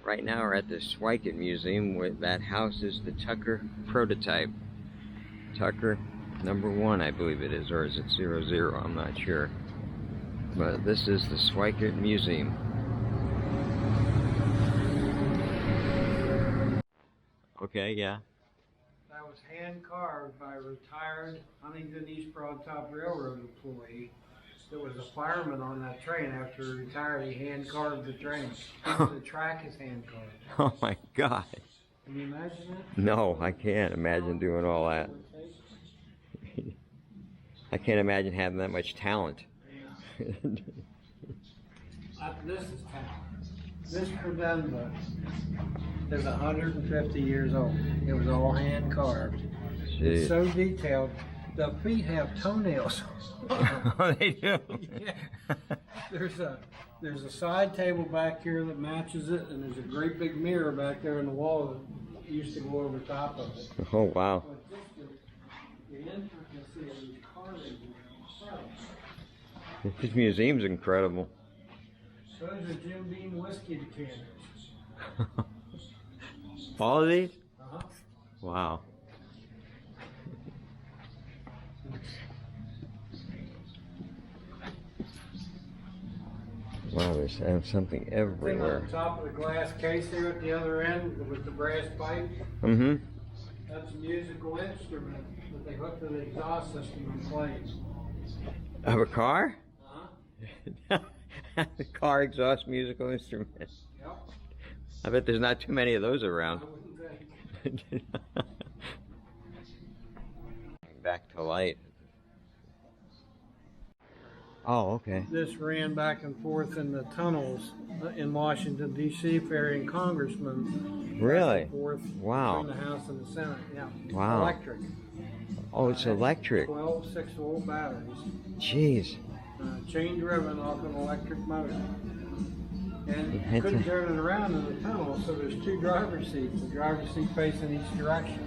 Right now we're at the Swigart Museum, where that house is the Tucker prototype. Tucker #1, I believe it is, or is it 00? I'm not sure. But this is the Swigart Museum. Okay, yeah. That was hand carved by a retired Huntingdon East Broad Top Railroad employee. There was a fireman on that train. After he retired, he hand carved the train. The track is hand carved. Oh my God. Can you imagine that? No, I can't imagine doing all that. I can't imagine having that much talent. This is talent. This credenza is 150 years old. It was all hand carved. Jeez. It's so detailed. The feet have toenails. Oh, they do? Yeah. There's a side table back here that matches it, and there's a great big mirror back there in the wall that used to go over top of it. Oh, wow. But just the intricacy of these carvings is incredible. This museum's incredible. Those are Jim Beam whiskey decanters. All of these? Uh-huh. Wow. Wow, there's something everywhere. On top of the glass case there at the other end with the brass pipe. Mm-hmm. That's a musical instrument that they hook to the exhaust system and plays. Of a car? Uh-huh. The car exhaust musical instrument. Yep. I bet there's not too many of those I around. wouldn't think. Back to light. Oh, okay. This ran back and forth in the tunnels in Washington, D.C., ferrying congressmen Really? back and forth Wow. between the House and the Senate. Yeah. Wow. Electric. Oh, it's electric. 12 6-volt batteries. Jeez. Chain driven off an electric motor. And you It's couldn't a- turn it around in the tunnel, so there's two driver's seats. The driver's seat facing each direction.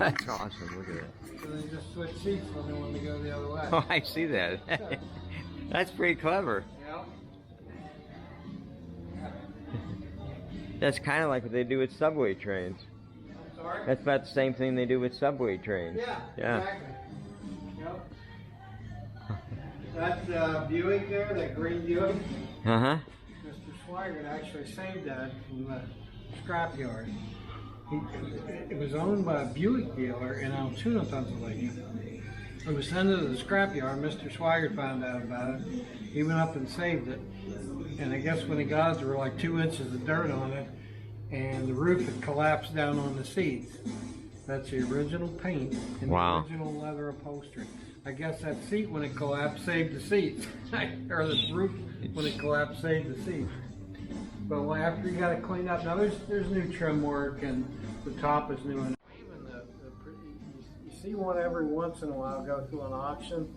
That's awesome. Look at that. So they just switch seats when they wanted to go the other way. Oh, I see that. That's pretty clever. Yeah. That's kind of like what they do with subway trains. I'm sorry? That's about the same thing they do with subway trains. Yeah, Yeah. exactly. Yep. That Buick there, that green Buick, Uh-huh. Mr. Swigart actually saved that from the scrapyard. It was owned by a Buick dealer in Altoona, Pennsylvania. It was sent to the scrapyard. Mr. Swigart found out about it. He went up and saved it. And I guess when he got it, there were like 2 inches of dirt on it, and the roof had collapsed down on the seats. That's the original paint and Wow. the original leather upholstery. I guess that seat, when it collapsed, saved the seats. Or the roof, when it collapsed, saved the seats. But after you got it cleaned up, now there's new trim work, and the top is new. And even you see one every once in a while go through an auction,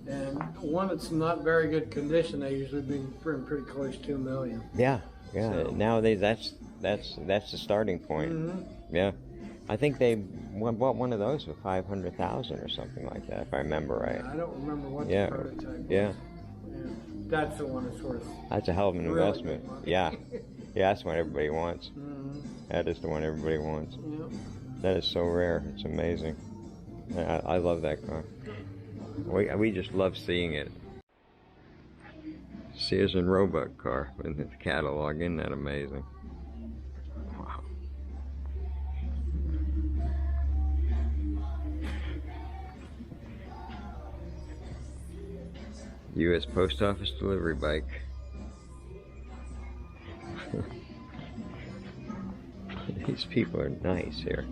and one that's not very good condition, they usually bring pretty close to $2 million. Yeah. Yeah. So- Nowadays, that's the starting point. Mm-hmm. Yeah. I think they bought one of those for $500,000 or something like that, if I remember right. I don't remember what Yeah. the prototype was. Yeah. Yeah. That's the one that's worth. That's a hell of an Really investment. good money. Yeah. Yeah, that's what everybody wants. Mm-hmm. That is the one everybody wants. Yeah. That is so rare. It's amazing. I love that car. We just love seeing it. Sears and Roebuck car in the catalog. Isn't that amazing? Wow. U.S. Post Office delivery bike. These people are nice here.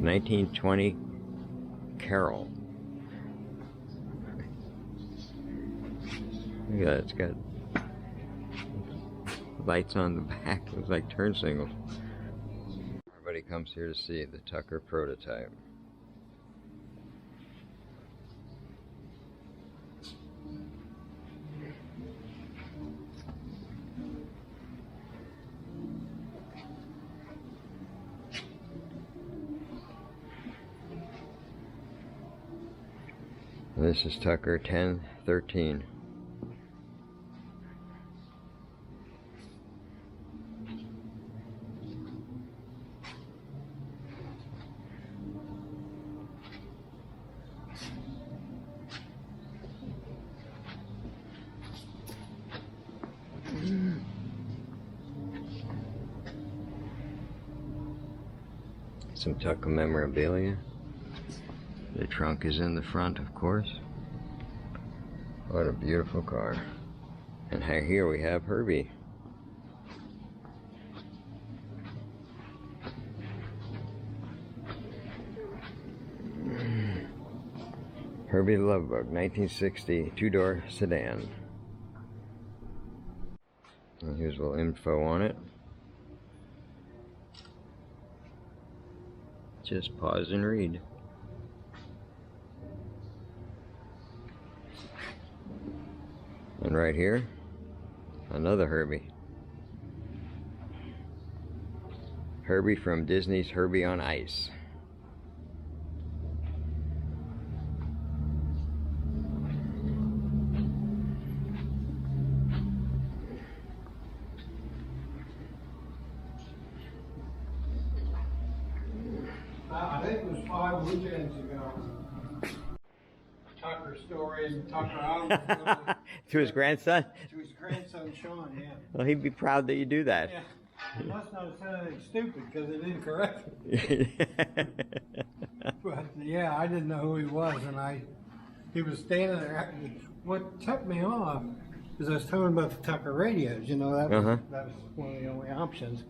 1920 Carol. Look at that, it's got lights on the back. It looks like turn signals. Everybody comes here to see the Tucker prototype. This is Tucker 1013. Some Tucker memorabilia. The trunk is in the front, of course. What a beautiful car. And here we have Herbie. Herbie the Love Bug, 1960, two-door sedan. And here's a little info on it. Just pause and read. And right here, another Herbie. Herbie from Disney's Herbie on Ice. I think it was 5 weekends ago. Tucker stories and Tucker albums. To his grandson? To his grandson, Sean, yeah. Well, he'd be proud that you do that. Yeah. He must not have said anything stupid because it didn't correct me. But yeah, I didn't know who he was, and he was standing there. What took me off is I was telling him about the Tucker radios. You know, that was one of the only options.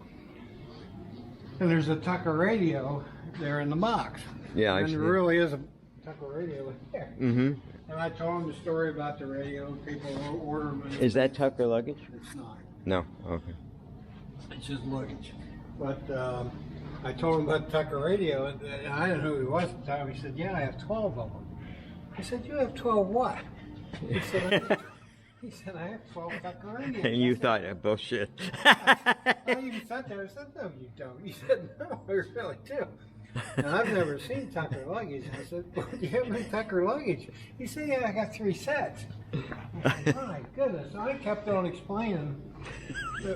And there's a Tucker radio there in the box. Yeah, and there really is a Tucker radio there. Mm-hmm. And I told him the story about the radio. People will order them. Is that Tucker luggage? It's not. No. Okay. It's just luggage. But I told him about the Tucker radio, and I didn't know who he was at the time. He said, "Yeah, I have 12 of them." I said, "You have 12 what?" He said, I have 12 Tucker radios. And you thought, bullshit. I even sat there and said, "No, you don't." He said, "No, I really do." And I've never seen Tucker luggage. I said, "Well, do you have any Tucker luggage?" He said, "Yeah, I got 3 sets." I said, "My goodness." So I kept on explaining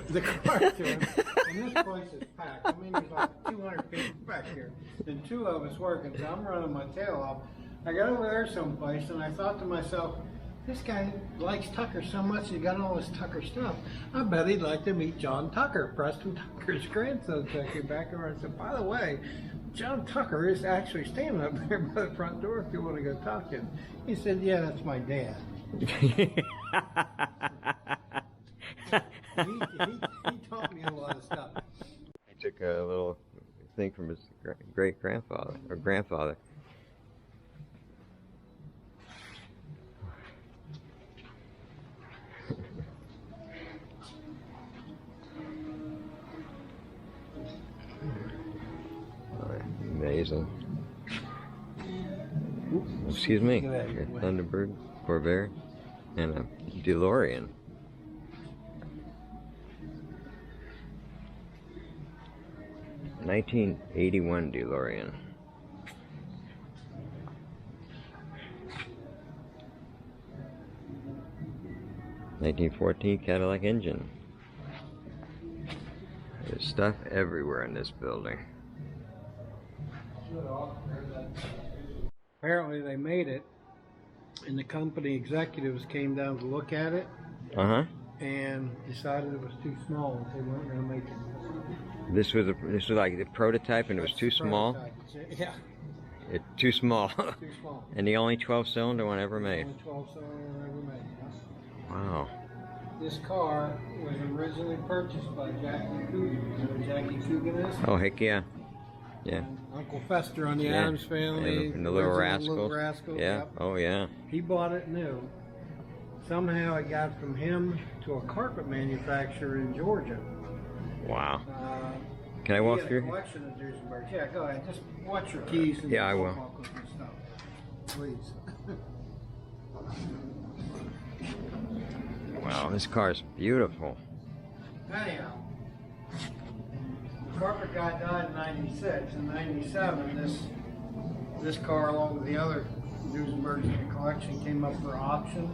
the car to him. And this place is packed. I mean, there's like 200 people back here. And 2 of us working, so I'm running my tail off. I got over there someplace, and I thought to myself, this guy likes Tucker so much, he got all this Tucker stuff. I bet he'd like to meet John Tucker, Preston Tucker's grandson. So I came back over and said, "By the way, John Tucker is actually standing up there by the front door if you want to go talk to him." He said, "Yeah, that's my dad." He taught me a lot of stuff. He took a little thing from his great-grandfather, or grandfather. Amazing. Excuse me. A Thunderbird, Corvair, and a DeLorean. '81 DeLorean. '14 Cadillac engine. There's stuff everywhere in this building. Apparently they made it, and the company executives came down to look at it and decided it was too small. They weren't going to make it. This was like the prototype, and it was too small. Yeah. Too small. Too small. And the only 12-cylinder one ever made. Only 12-cylinder ever made. Yes. Wow. This car was originally purchased by Jackie Coogan. You know who Jackie Coogan is? Oh, heck yeah. Yeah. Uncle Fester on the Yeah. Addams Family. And the Little original Rascals. Little Rascals, Yeah. yep. Oh, yeah. He bought it new. Somehow it got from him to a carpet manufacturer in Georgia. Wow. Can I walk he had through? a collection of Duesenbergs. Yeah, go ahead. Just watch your keys and Yeah, I will. walk with your stuff. Please. Wow, this car is beautiful. Anyhow, the carpet guy died in '96. In '97, this car, along with the other Duesenbergs in the collection, came up for auction.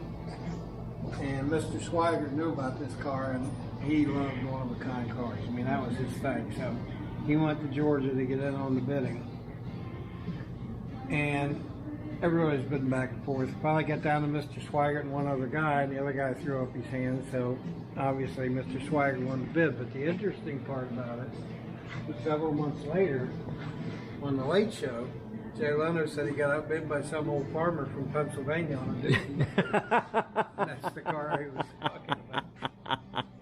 And Mr. Swigart knew about this car, and he loved one-of-a-kind cars. I mean, that was his thing. So he went to Georgia to get in on the bidding. And everybody's been back and forth. Finally got down to Mr. Swigart and one other guy, and the other guy threw up his hand. So obviously Mr. Swigart won the bid. But the interesting part about it was several months later, on the Late Show, Jay Leno said he got outbid by some old farmer from Pennsylvania on a Duesenberg. That's the car he was talking about.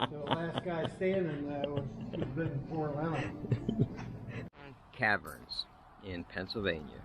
So the last guy standing was bidding for Leno. Caverns in Pennsylvania.